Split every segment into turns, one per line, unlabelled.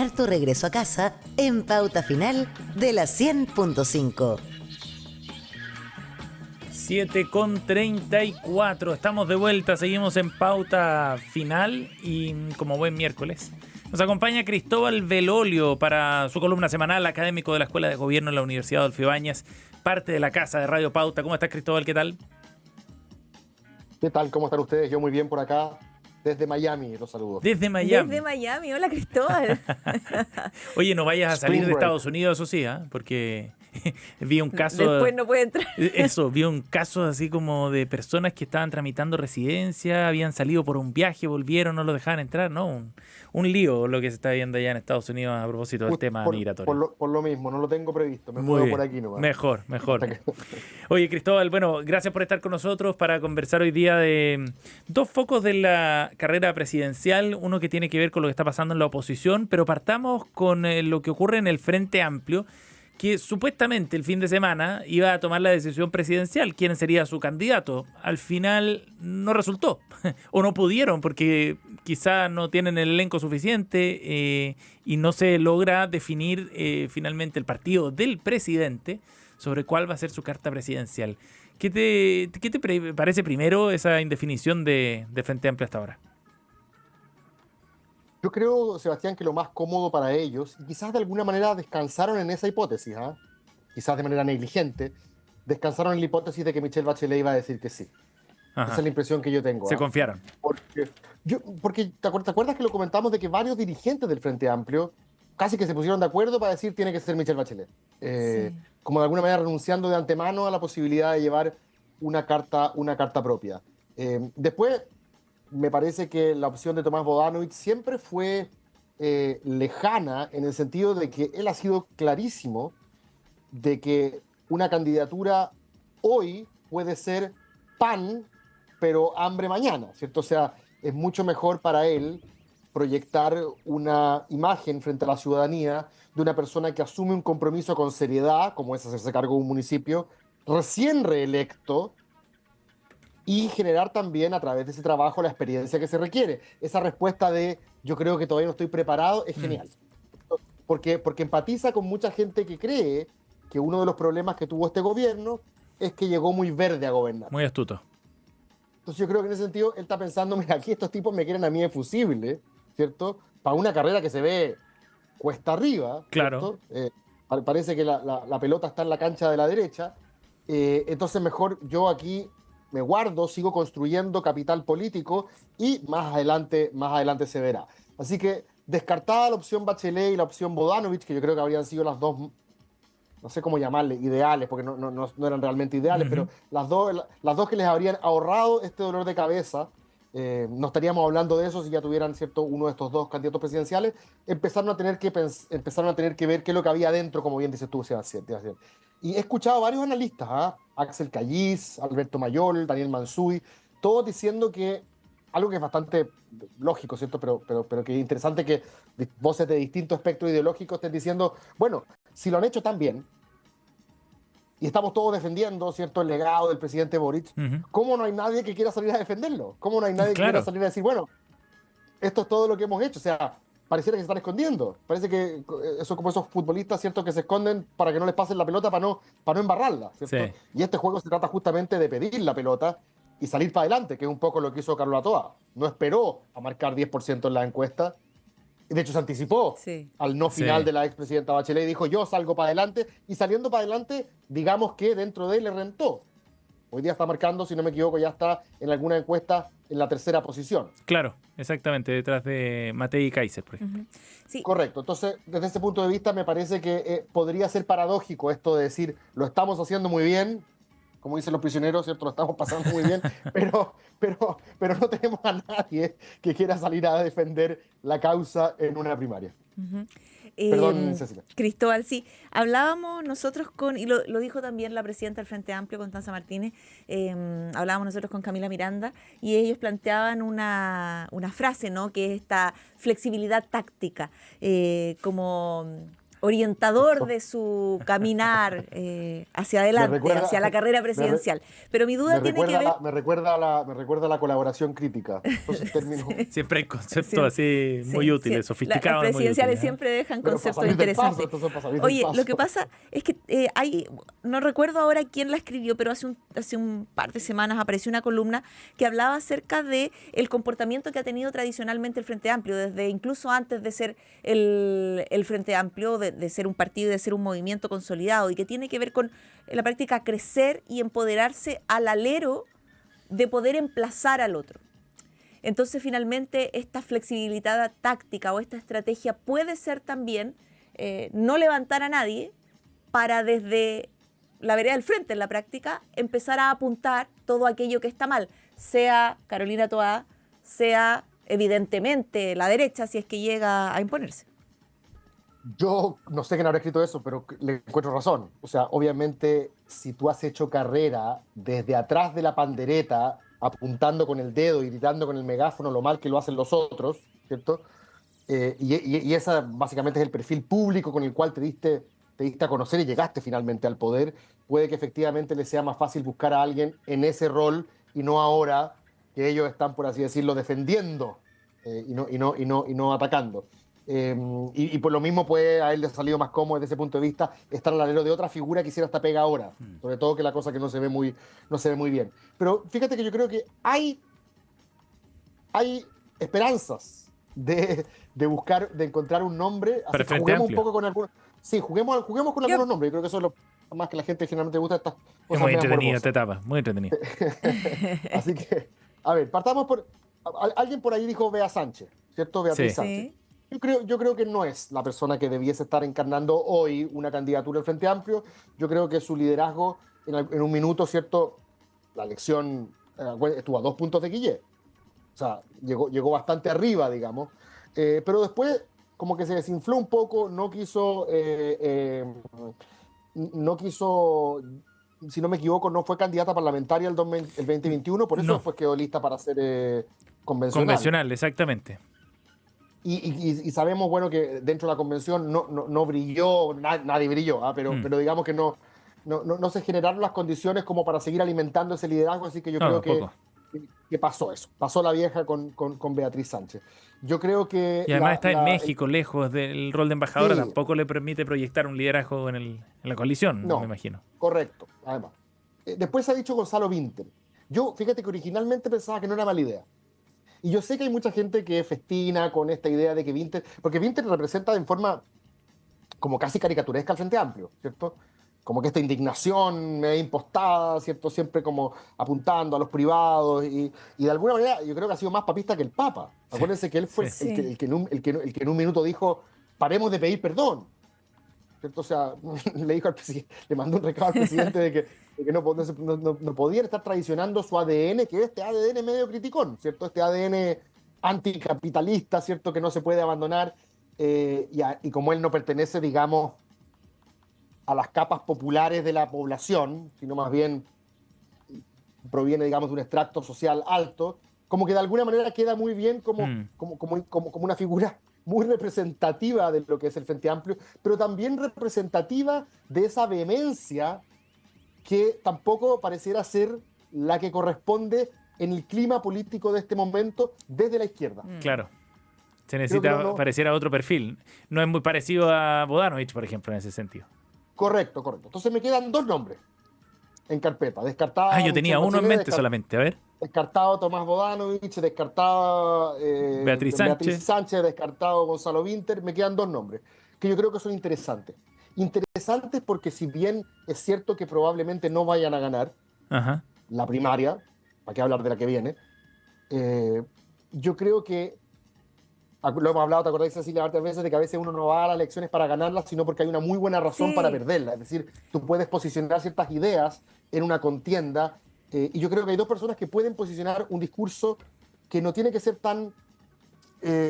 preparar tu regreso a casa en Pauta Final de la 100.5.
7:34, estamos de vuelta, seguimos en Pauta Final y como buen miércoles nos acompaña Cristóbal Belolio para su columna semanal, académico de la Escuela de Gobierno en la Universidad Adolfo Ibáñez, parte de la casa de Radio Pauta. ¿Cómo estás, Cristóbal? ¿Qué tal?
¿Qué tal? ¿Cómo están ustedes? Yo muy bien por acá, desde Miami, los saludos.
Desde Miami.
Desde Miami, hola Cristóbal.
Oye, no vayas a salir
Spring
de
break.
Estados Unidos, eso sí, porque vi un caso...
Después no puede entrar.
Eso, vi un caso así como de personas que estaban tramitando residencia, habían salido por un viaje, volvieron, no lo dejaban entrar, ¿no? Un lío lo que se está viendo allá en Estados Unidos a propósito del tema migratorio.
Por lo mismo, no lo tengo previsto, me
Muy
muevo
bien.
por aquí nomás.
Mejor. Oye, Cristóbal, bueno, gracias por estar con nosotros para conversar hoy día de dos focos de la carrera presidencial, uno que tiene que ver con lo que está pasando en la oposición, pero partamos con lo que ocurre en el Frente Amplio, que supuestamente el fin de semana iba a tomar la decisión presidencial, quién sería su candidato. Al final no resultó, o no pudieron, porque quizá no tienen el elenco suficiente y no se logra definir finalmente el partido del presidente sobre cuál va a ser su carta presidencial. ¿Qué te parece primero esa indefinición de Frente Amplio hasta ahora?
Yo creo, Sebastián, que lo más cómodo para ellos, y quizás de alguna manera descansaron en esa hipótesis, quizás de manera negligente, descansaron en la hipótesis de que Michelle Bachelet iba a decir que sí.
Ajá.
Esa es la impresión que yo tengo.
Se confiaron.
Porque ¿te acuerdas que lo comentamos de que varios dirigentes del Frente Amplio casi que se pusieron de acuerdo para decir tiene que ser Michelle Bachelet?
Sí.
Como de alguna manera renunciando de antemano a la posibilidad de llevar una carta propia. Después, me parece que la opción de Tomás Bodanovich siempre fue lejana en el sentido de que él ha sido clarísimo de que una candidatura hoy puede ser pan, pero hambre mañana, ¿cierto? O sea, es mucho mejor para él proyectar una imagen frente a la ciudadanía de una persona que asume un compromiso con seriedad, como es hacerse cargo de un municipio, recién reelecto, y generar también a través de ese trabajo la experiencia que se requiere. Esa respuesta de yo creo que todavía no estoy preparado es genial. Porque empatiza con mucha gente que cree que uno de los problemas que tuvo este gobierno es que llegó muy verde a gobernar.
Muy astuto.
Entonces yo creo que en ese sentido él está pensando, mira, aquí estos tipos me quieren a mí de fusible, ¿cierto? Para una carrera que se ve cuesta arriba,
Claro.
parece que la pelota está en la cancha de la derecha, entonces mejor yo aquí me guardo, sigo construyendo capital político y más adelante se verá. Así que descartada la opción Bachelet y la opción Bodanovich, que yo creo que habrían sido las dos, no sé cómo llamarle, ideales, porque no eran realmente ideales, pero las dos que les habrían ahorrado este dolor de cabeza, no estaríamos hablando de eso si ya tuvieran, ¿cierto?, uno de estos dos candidatos presidenciales, empezaron a tener que ver qué es lo que había adentro, como bien dices tú, Sebastián. Y he escuchado a varios analistas, Axel Callis, Alberto Mayol, Daniel Mansuy, todos diciendo que algo que es bastante lógico, ¿cierto? Pero que es interesante que voces de distintos espectros ideológicos estén diciendo, bueno, si lo han hecho tan bien, y estamos todos defendiendo, ¿cierto?, el legado del presidente Boric, ¿cómo no hay nadie que quiera salir a defenderlo? ¿Cómo no hay nadie que quiera salir a decir, bueno, esto es todo lo que hemos hecho? O sea, pareciera que se están escondiendo. Parece que eso como esos futbolistas, ¿cierto?, que se esconden para que no les pasen la pelota, para no embarrarla, ¿cierto?
Sí.
Y este juego se trata justamente de pedir la pelota y salir para adelante, que es un poco lo que hizo Carlos Toa. No esperó a marcar 10% en la encuesta. De hecho, se anticipó al no final de la expresidenta Bachelet y dijo, yo salgo para adelante. Y saliendo para adelante, digamos que dentro de él le rentó. Hoy día está marcando, si no me equivoco, ya está en alguna encuesta en la tercera posición.
Claro, exactamente, detrás de Matei y Kaiser, por ejemplo.
Sí.
Correcto. Entonces, desde ese punto de vista, me parece que podría ser paradójico esto de decir, lo estamos haciendo muy bien, como dicen los prisioneros, ¿cierto? Lo estamos pasando muy bien, pero no tenemos a nadie que quiera salir a defender la causa en una primaria. Perdón, Cecilia.
Cristóbal, sí. Hablábamos nosotros y lo dijo también la presidenta del Frente Amplio, Constanza Martínez, hablábamos nosotros con Camila Miranda y ellos planteaban una frase, ¿no?, que es esta flexibilidad táctica, como orientador de su caminar hacia adelante, hacia la carrera presidencial. Pero mi duda tiene que ver...
Me recuerda a la colaboración crítica. Entonces,
Siempre hay conceptos así muy útiles, sofisticados.
Las presidenciales siempre dejan conceptos interesantes. Oye, lo que pasa es que no recuerdo ahora quién la escribió, pero hace un par de semanas apareció una columna que hablaba acerca de el comportamiento que ha tenido tradicionalmente el Frente Amplio, desde incluso antes de ser el Frente Amplio, de ser un partido, de ser un movimiento consolidado, y que tiene que ver con, en la práctica, crecer y empoderarse al alero de poder emplazar al otro. Entonces, finalmente, esta flexibilidad táctica o esta estrategia puede ser también no levantar a nadie para desde la vereda del frente, en la práctica, empezar a apuntar todo aquello que está mal, sea Carolina Toá, sea evidentemente la derecha, si es que llega a imponerse.
Yo no sé quién habrá escrito eso, pero le encuentro razón. O sea, obviamente, si tú has hecho carrera desde atrás de la pandereta, apuntando con el dedo y gritando con el megáfono lo mal que lo hacen los otros, ¿cierto? Y esa básicamente es el perfil público con el cual te diste a conocer y llegaste finalmente al poder. Puede que efectivamente les sea más fácil buscar a alguien en ese rol y no ahora que ellos están, por así decirlo, defendiendo y no atacando. Y por lo mismo puede a él le ha salido más cómodo desde ese punto de vista estar al alero de otra figura que hiciera esta pega ahora, sobre todo que la cosa que no se ve muy bien. Pero fíjate que yo creo que hay esperanzas de encontrar un nombre. Así que juguemos un poco con algunos. Sí, juguemos con algunos nombres. Yo creo que eso es lo más que la gente generalmente gusta, estas cosas.
Es muy entretenida esta etapa, muy entretenida.
Así que, a ver, partamos por... Alguien por ahí dijo Bea Sánchez, ¿cierto? Beatriz Sánchez.
Sí.
Yo creo que no es la persona que debiese estar encarnando hoy una candidatura al Frente Amplio. Yo creo que su liderazgo, en un minuto, ¿cierto? La elección estuvo a 2 puntos de Guillet. O sea, llegó bastante arriba, digamos. Pero después, como que se desinfló un poco, no quiso, si no me equivoco, no fue candidata parlamentaria el 2021, por eso después quedó lista para ser convencional.
Convencional, exactamente.
Y sabemos, bueno, que dentro de la convención no brilló, nadie brilló, pero digamos que no se generaron las condiciones como para seguir alimentando ese liderazgo, así que yo creo que pasó eso. Pasó la vieja con Beatriz Sánchez. Yo creo que...
Y además está en México, lejos del rol de embajadora, tampoco le permite proyectar un liderazgo en la coalición, me imagino.
Correcto, además. Después se ha dicho Gonzalo Vinter. Yo, fíjate que originalmente pensaba que no era mala idea. Y yo sé que hay mucha gente que festina con esta idea de que Vinter... Porque Vinter representa en forma como casi caricaturesca al Frente Amplio, ¿cierto? Como que esta indignación impostada, ¿cierto? Siempre como apuntando a los privados y de alguna manera yo creo que ha sido más papista que el Papa. Acuérdense que él fue el que en un minuto dijo, paremos de pedir perdón, ¿cierto? O sea, le dijo al presidente, le mandó un recado al presidente de que no podían estar traicionando su ADN, que es este ADN medio criticón, ¿cierto? Este ADN anticapitalista, ¿cierto? Que no se puede abandonar y como él no pertenece, digamos, a las capas populares de la población, sino más bien proviene, digamos, de un extracto social alto, como que de alguna manera queda muy bien como una figura muy representativa de lo que es el Frente Amplio, pero también representativa de esa vehemencia que tampoco pareciera ser la que corresponde en el clima político de este momento desde la izquierda.
Claro. Se necesita pareciera otro perfil. No es muy parecido a Bodanovich, por ejemplo, en ese sentido.
Correcto. Entonces me quedan 2 nombres en carpeta. Descartado.
Yo tenía uno en mente solamente, a ver.
Descartado Tomás Bodanovich, descartado
Beatriz
Sánchez, descartado Gonzalo Vinter. Me quedan 2 nombres que yo creo que son interesantes. Interesantes porque si bien es cierto que probablemente no vayan a ganar la primaria, ¿para qué hablar de la que viene? Yo creo que lo hemos hablado, ¿te acordáis, Cecilia, varias veces de que a veces uno no va a las elecciones para ganarlas, sino porque hay una muy buena razón para perderlas? Es decir, tú puedes posicionar ciertas ideas en una contienda, y yo creo que hay 2 personas que pueden posicionar un discurso que no tiene que ser tan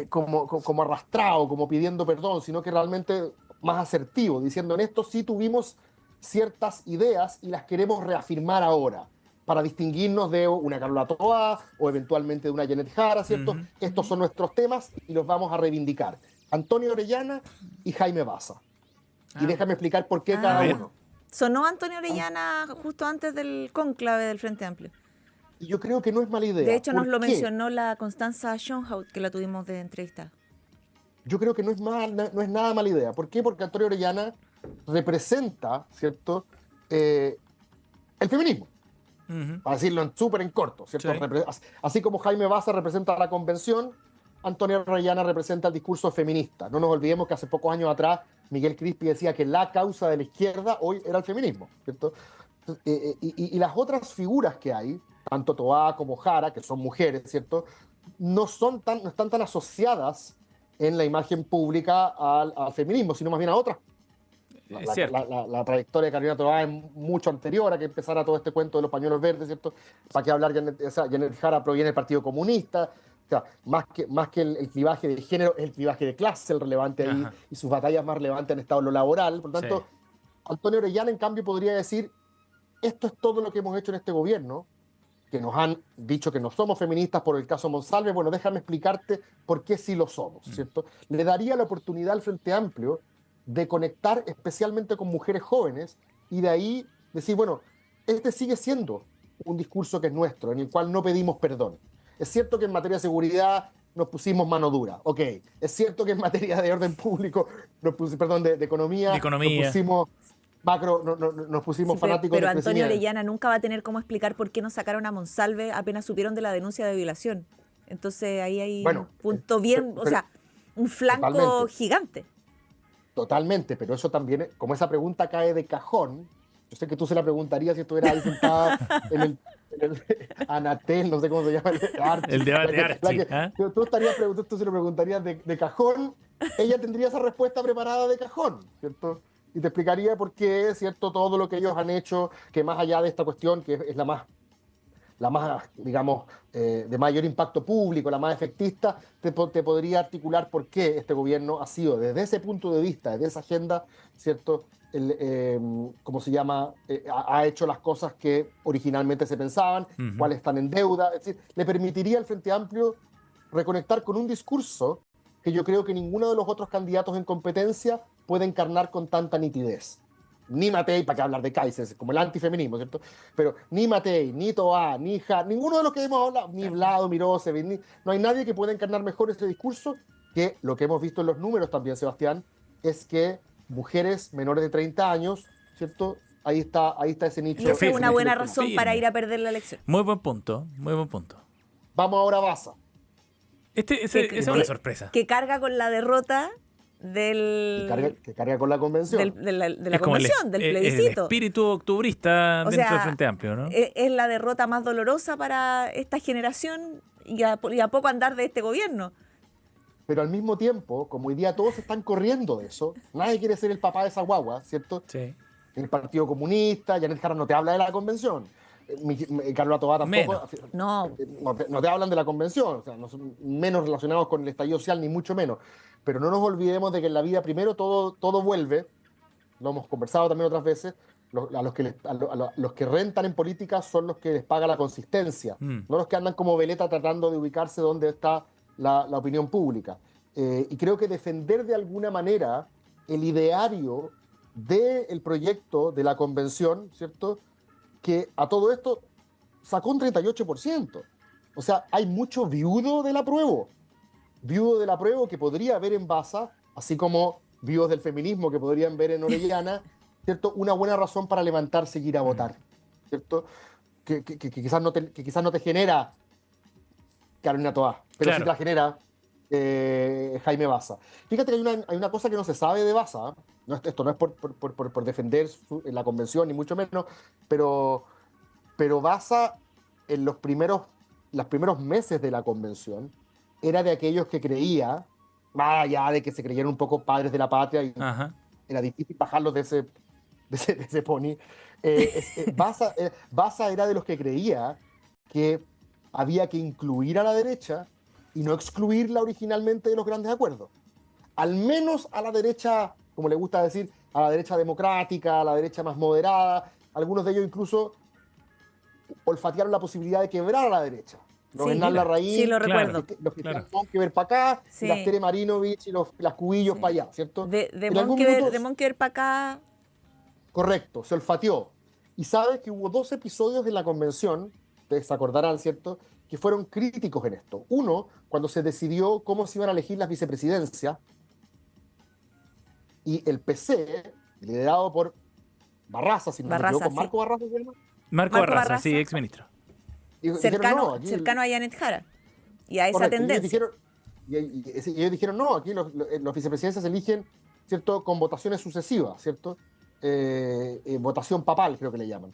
como arrastrado, como pidiendo perdón, sino que realmente más asertivo, diciendo en esto sí tuvimos ciertas ideas y las queremos reafirmar ahora, para distinguirnos de una Carola Toá o eventualmente de una Janet Jara, ¿cierto? Estos son nuestros temas y los vamos a reivindicar. Antonio Orellana y Jaime Baza. Y déjame explicar por qué cada uno.
Sonó Antonio Orellana justo antes del cónclave del Frente Amplio.
Y yo creo que no es mala idea.
De hecho, nos lo mencionó la Constanza Schoenhout, que la tuvimos de entrevista.
Yo creo que no es nada mala idea. ¿Por qué? Porque Antonio Orellana representa, ¿cierto?, el feminismo. Para decirlo súper en corto, ¿cierto? Sí. Así como Jaime Baza representa la convención, Antonio Orellana representa el discurso feminista. No nos olvidemos que hace pocos años atrás Miguel Crispi decía que la causa de la izquierda hoy era el feminismo, ¿cierto? Y las otras figuras que hay, tanto Toá como Jara, que son mujeres, ¿cierto?, no están tan asociadas en la imagen pública al feminismo, sino más bien a otras. La trayectoria de Carolina Toá es mucho anterior a que empezara todo este cuento de los pañuelos verdes, ¿cierto? ¿Para qué hablar? Janet Jara proviene del Partido Comunista. O sea, más que el clivaje de género, es el clivaje de clase el relevante ahí, y sus batallas más relevantes han estado en lo laboral. Por lo tanto, Antonio Orellana, en cambio, podría decir: esto es todo lo que hemos hecho en este gobierno, que nos han dicho que no somos feministas por el caso Monsalve. Bueno, déjame explicarte por qué sí lo somos, ¿cierto? Le daría la oportunidad al Frente Amplio de conectar especialmente con mujeres jóvenes y de ahí decir, bueno, este sigue siendo un discurso que es nuestro, en el cual no pedimos perdón. Es cierto que en materia de seguridad nos pusimos mano dura, ok. Es cierto que en materia de orden público, de economía, nos pusimos nos pusimos fanáticos.
Pero Antonio Orellana nunca va a tener cómo explicar por qué no sacaron a Monsalve apenas supieron de la denuncia de violación. Entonces ahí hay un punto un flanco totalmente, gigante.
Totalmente, pero eso también, como esa pregunta cae de cajón, yo sé que tú se la preguntarías si estuvieras ahí sentada en el Anatel, no sé cómo se llama,
el debate Archie.
Tú se lo preguntarías de cajón, ella tendría esa respuesta preparada de cajón, ¿cierto? Y te explicaría por qué, ¿cierto?, todo lo que ellos han hecho, que más allá de esta cuestión, que es la más digamos, de mayor impacto público, la más efectista, te podría articular por qué este gobierno ha sido, desde ese punto de vista, desde esa agenda, ¿cierto?, ¿cómo se llama?, ha hecho las cosas que originalmente se pensaban, cuáles están en deuda. Es decir, le permitiría al Frente Amplio reconectar con un discurso que yo creo que ninguno de los otros candidatos en competencia puede encarnar con tanta nitidez. Ni Matei, para qué hablar de Kaiser, como el antifeminismo, ¿cierto? Pero ni Matei, ni Toá, ni Jara, ninguno de los que hemos hablado, ni Vlado, Mirosevic, no hay nadie que pueda encarnar mejor este discurso, que lo que hemos visto en los números también, Sebastián, es que mujeres menores de 30 años, ¿cierto? Ahí está ese nicho.
Y esa es una buena razón para ir a perder la elección.
Muy buen punto, muy buen punto.
Vamos ahora a Baza.
Es una sorpresa.
Que carga con la derrota del...
Que carga con la convención.
De la convención, del plebiscito.
El espíritu octubrista dentro del Frente Amplio, ¿no?
Es la derrota más dolorosa para esta generación y a poco andar de este gobierno.
Pero al mismo tiempo, como hoy día todos están corriendo de eso, nadie quiere ser el papá de esa guagua, ¿cierto?
Sí.
El Partido Comunista, Janet Jara no te habla de la convención. Carlos Toá tampoco. No te hablan de la convención, o sea, no son menos relacionados con el estallido social, ni mucho menos. Pero no nos olvidemos de que en la vida primero todo vuelve, lo hemos conversado también otras veces, los que rentan en política son los que les paga la consistencia, no los que andan como veleta tratando de ubicarse donde está la opinión pública. Y creo que defender de alguna manera el ideario del proyecto de la convención, ¿cierto?, que a todo esto sacó un 38%. O sea, hay mucho viudo del apruebo que podría haber en Baza, así como viudos del feminismo que podrían ver en Orellana, ¿cierto?, una buena razón para levantarse y ir a votar, ¿cierto? Que quizás no te genera Carolina Toá, pero claro, sí te la genera Jaime Baza. Fíjate que hay una cosa que no se sabe de Baza, esto no es por defender la convención, ni mucho menos, pero Baza en los primeros meses de la convención era de aquellos que creía, más allá de que se creyeran un poco padres de la patria, y era difícil bajarlos de ese pony. Baza era de los que creía que había que incluir a la derecha y no excluirla originalmente de los grandes acuerdos. Al menos a la derecha, como le gusta decir, a la derecha democrática, a la derecha más moderada. Algunos de ellos incluso olfatearon la posibilidad de quebrar a la derecha. Los Hernán Larraín.
Sí, lo recuerdo.
Los que tenían que ver para acá, y las Tere Marinovich y las Cubillos para allá, ¿cierto?
De Monkever para acá.
Correcto, se olfateó. Y sabes que hubo 2 episodios de la convención, ustedes se acordarán, ¿cierto?, que fueron críticos en esto. Uno, cuando se decidió cómo se iban a elegir las vicepresidencias, y el PC, liderado por Barraza, si no me equivoco, Marco Barraza, ¿se llama?
Marco Barraza, sí, exministro.
Cercano a Janet Jara y a esa tendencia.
Y ellos dijeron, no, aquí los vicepresidencias se eligen, ¿cierto?, con votaciones sucesivas, ¿cierto? Votación papal, creo que le llaman.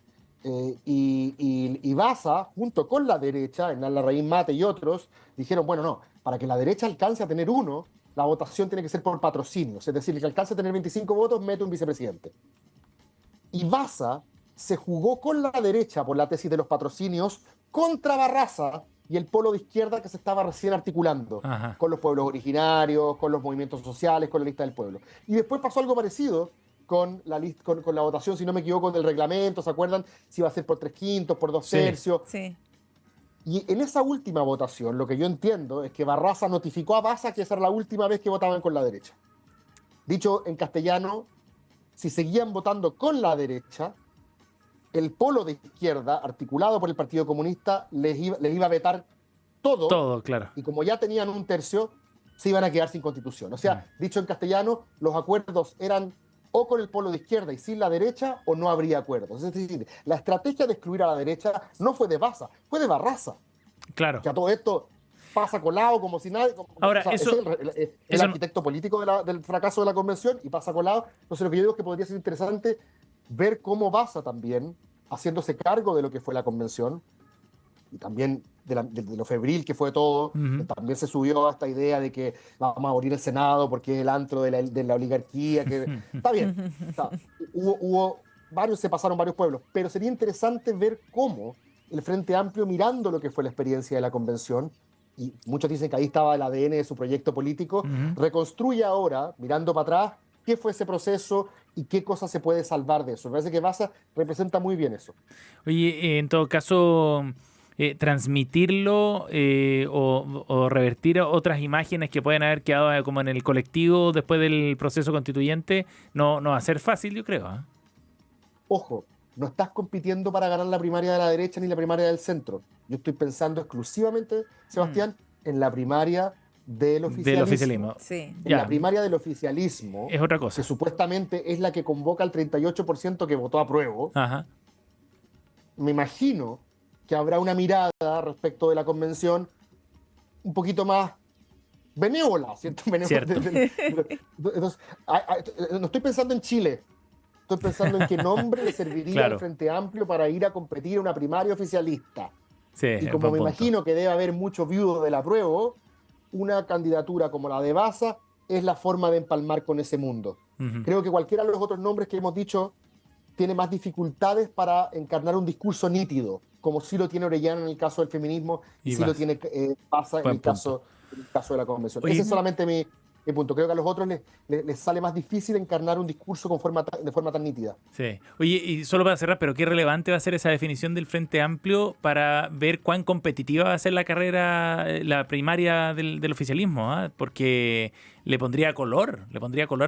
Y Baza, junto con la derecha, Hernán Larraín Mate y otros, dijeron, bueno, no, para que la derecha alcance a tener uno, la votación tiene que ser por patrocinios, es decir, el que alcance a tener 25 votos mete un vicepresidente. Y Baza se jugó con la derecha por la tesis de los patrocinios contra Barraza y el polo de izquierda que se estaba recién articulando. Ajá. Con los pueblos originarios, con los movimientos sociales, con la lista del pueblo. Y después pasó algo parecido con la votación, si no me equivoco, del reglamento, ¿se acuerdan? Si iba a ser por 3/5, por 2/3.
Sí.
Y en esa última votación, lo que yo entiendo es que Barraza notificó a Baza que esa era la última vez que votaban con la derecha. Dicho en castellano, si seguían votando con la derecha, el polo de izquierda, articulado por el Partido Comunista, les iba a vetar todo.
Todo, claro.
Y como ya tenían 1/3, se iban a quedar sin constitución. O sea, dicho en castellano, los acuerdos eran o con el polo de izquierda y sin la derecha, o no habría acuerdos. Es decir, la estrategia de excluir a la derecha no fue de Baza, fue de Barraza.
Claro.
Que a todo esto pasa colado como si nadie...
Ahora,
es el arquitecto político del fracaso de la convención y pasa colado. Entonces lo que yo digo es que podría ser interesante ver cómo Baza también, haciéndose cargo de lo que fue la convención, y también de lo febril que fue todo, también se subió a esta idea de que vamos a abrir el Senado porque es el antro de la oligarquía, que está bien, se pasaron varios pueblos, pero sería interesante ver cómo el Frente Amplio, mirando lo que fue la experiencia de la convención, y muchos dicen que ahí estaba el ADN de su proyecto político, reconstruye ahora, mirando para atrás, qué fue ese proceso y qué cosa se puede salvar de eso. Me parece que Baza representa muy bien eso.
Oye, en todo caso, transmitirlo o revertir otras imágenes que pueden haber quedado como en el colectivo después del proceso constituyente no va a ser fácil, yo creo.
Ojo, no estás compitiendo para ganar la primaria de la derecha ni la primaria del centro. Yo estoy pensando exclusivamente, Sebastián, en la primaria del oficialismo.
Sí.
En la primaria del oficialismo,
es otra cosa,
que supuestamente es la que convoca al 38% que votó a prueba.
Ajá.
Me imagino que habrá una mirada respecto de la convención un poquito más benévola, ¿cierto?
Cierto.
Entonces, no estoy pensando en Chile, estoy pensando en qué nombre le serviría al Frente Amplio para ir a competir en una primaria oficialista.
Sí,
y como me imagino que debe haber muchos viudos del apruebo, una candidatura como la de Baza es la forma de empalmar con ese mundo. Creo que cualquiera de los otros nombres que hemos dicho tiene más dificultades para encarnar un discurso nítido, como sí lo tiene Orellana en el caso del feminismo y sí lo tiene Baza en el caso de la convención. Ese es solamente mi punto. Creo que a los otros les sale más difícil encarnar un discurso de forma tan nítida.
Sí. Oye, y solo para cerrar, pero qué relevante va a ser esa definición del Frente Amplio para ver cuán competitiva va a ser la carrera, la primaria del oficialismo, ¿eh? Porque le pondría color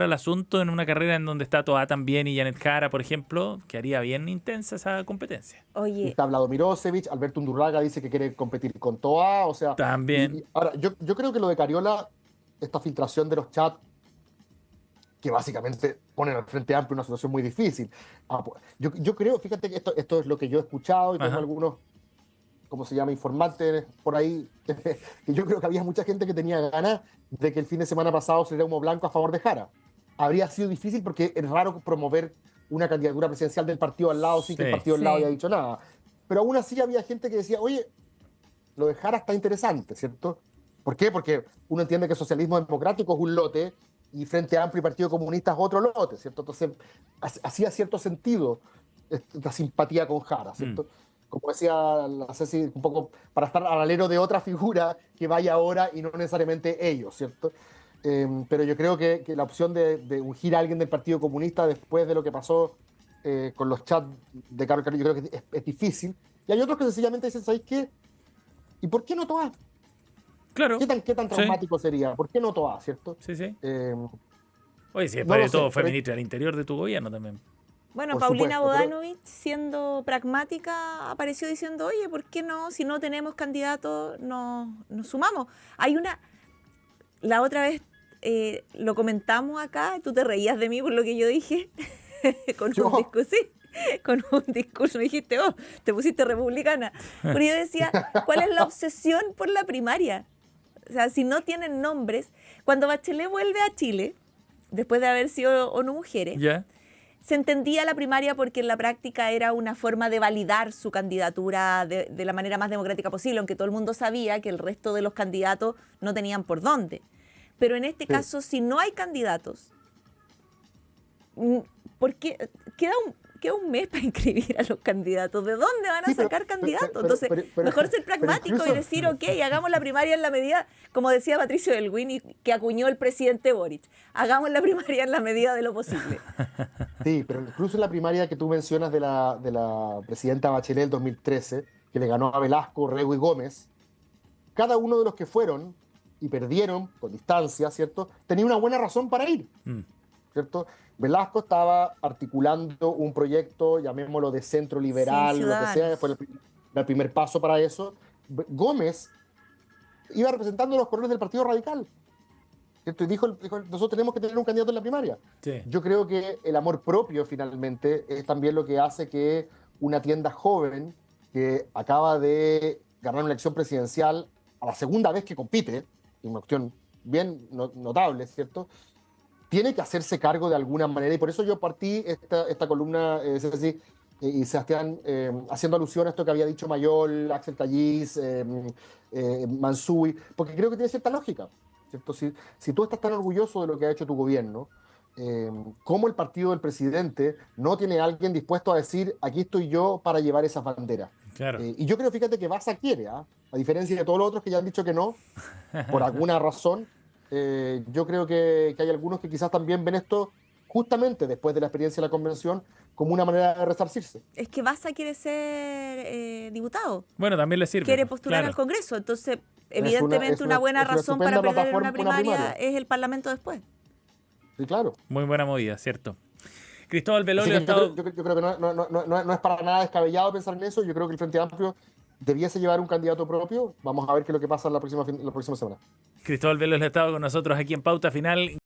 al asunto en una carrera en donde está Toá también y Janet Jara, por ejemplo, que haría bien intensa esa competencia.
Oye.
Está Vlado Mirosevic, Alberto Undurraga dice que quiere competir con Toá, o sea...
También.
Ahora, yo creo que lo de Cariola, esta filtración de los chats, que básicamente ponen al Frente Amplio en una situación muy difícil. Yo creo, fíjate que esto es lo que yo he escuchado y tengo algunos, ¿cómo se llama?, informantes por ahí, que yo creo que había mucha gente que tenía ganas de que el fin de semana pasado se diera humo blanco a favor de Jara. Habría sido difícil porque es raro promover una candidatura presidencial del partido al lado sin que el partido al lado haya dicho nada. Pero aún así había gente que decía, oye, lo de Jara está interesante, ¿cierto? ¿Por qué? Porque uno entiende que el socialismo democrático es un lote y Frente Amplio y Partido Comunista es otro lote, ¿cierto? Entonces, hacía cierto sentido la simpatía con Jara, ¿cierto? Como decía la Ceci, un poco para estar al alero de otra figura que vaya ahora y no necesariamente ellos, ¿cierto? Pero yo creo que la opción de ungir a alguien del Partido Comunista después de lo que pasó con los chats de Carol Carrillo, yo creo que es difícil. Y hay otros que sencillamente dicen, ¿sabéis qué? ¿Y por qué no Toá?
Claro.
¿Qué tan traumático sería? ¿Por qué no Toá, cierto?
Sí, sí.
Eh,
Oye, si
no
después
lo
de todo
sé,
fue
pero-
ministra del Interior de tu gobierno también.
Bueno,
Por
Paulina
supuesto, pero-
Bodanovich, siendo pragmática, apareció diciendo, oye, ¿por qué no? Si no tenemos candidatos, nos sumamos. La otra vez lo comentamos acá, tú te reías de mí por lo que yo dije,
¿Yo?
con un discurso, me dijiste, oh, te pusiste republicana. Pero yo decía, ¿cuál es la obsesión por la primaria? O sea, si no tienen nombres, cuando Bachelet vuelve a Chile, después de haber sido ONU Mujeres,
¿Ya?
se entendía la primaria porque en la práctica era una forma de validar su candidatura de la manera más democrática posible, aunque todo el mundo sabía que el resto de los candidatos no tenían por dónde. Pero en este caso, si no hay candidatos, porque queda un mes para inscribir a los candidatos. ¿De dónde van a
Sí, pero-
sacar candidatos?
pero-
Entonces,
pero-
mejor ser
pero
pragmático
incluso-
y decir, ok, hagamos la primaria en la medida, como decía Patricio Elwin, y que acuñó el presidente Boric, hagamos la primaria en la medida de lo posible.
Sí, pero incluso en la primaria que tú mencionas de la presidenta Bachelet del 2013, que le ganó a Velasco, Rego y Gómez, cada uno de los que fueron y perdieron con distancia, ¿cierto? Tenía una buena razón para ir, ¿cierto? Velasco estaba articulando un proyecto, llamémoslo de centro liberal,
Sí,
lo que sea,
Ciudadanos.
fue el primer paso para eso. Gómez iba representando los colores del Partido Radical, ¿cierto? Y dijo, nosotros tenemos que tener un candidato en la primaria.
Sí.
Yo creo que el amor propio finalmente es también lo que hace que una tienda joven que acaba de ganar una elección presidencial a la segunda vez que compite, una cuestión bien notable, ¿cierto? Tiene que hacerse cargo de alguna manera y por eso yo partí esta columna, Ceci, y Sebastián, haciendo alusión a esto que había dicho Mayol, Axel Tallis, Mansui, porque creo que tiene cierta lógica, ¿cierto? Si tú estás tan orgulloso de lo que ha hecho tu gobierno, ¿cómo el partido del presidente no tiene a alguien dispuesto a decir, aquí estoy yo para llevar esas banderas?
Claro.
Y yo creo, fíjate, que Baza quiere, a diferencia de todos los otros que ya han dicho que no, por alguna razón, yo creo que hay algunos que quizás también ven esto, justamente después de la experiencia de la convención, como una manera de resarcirse.
Es que Baza quiere ser diputado,
Bueno, también le sirve.
quiere postular
Claro.
al Congreso, entonces evidentemente una buena
es una
razón para
estupenda
perder en una
plataforma
primaria
primaria.
es el Parlamento después.
Sí, claro.
Muy buena movida, ¿cierto? Cristóbal
Así
Belolio
que
ha estado...
yo creo que no es para nada descabellado pensar en eso. Yo creo que el Frente Amplio debiese llevar un candidato propio. Vamos a ver qué es lo que pasa la próxima semana.
Cristóbal Belolio ha estado con nosotros aquí en Pauta Final.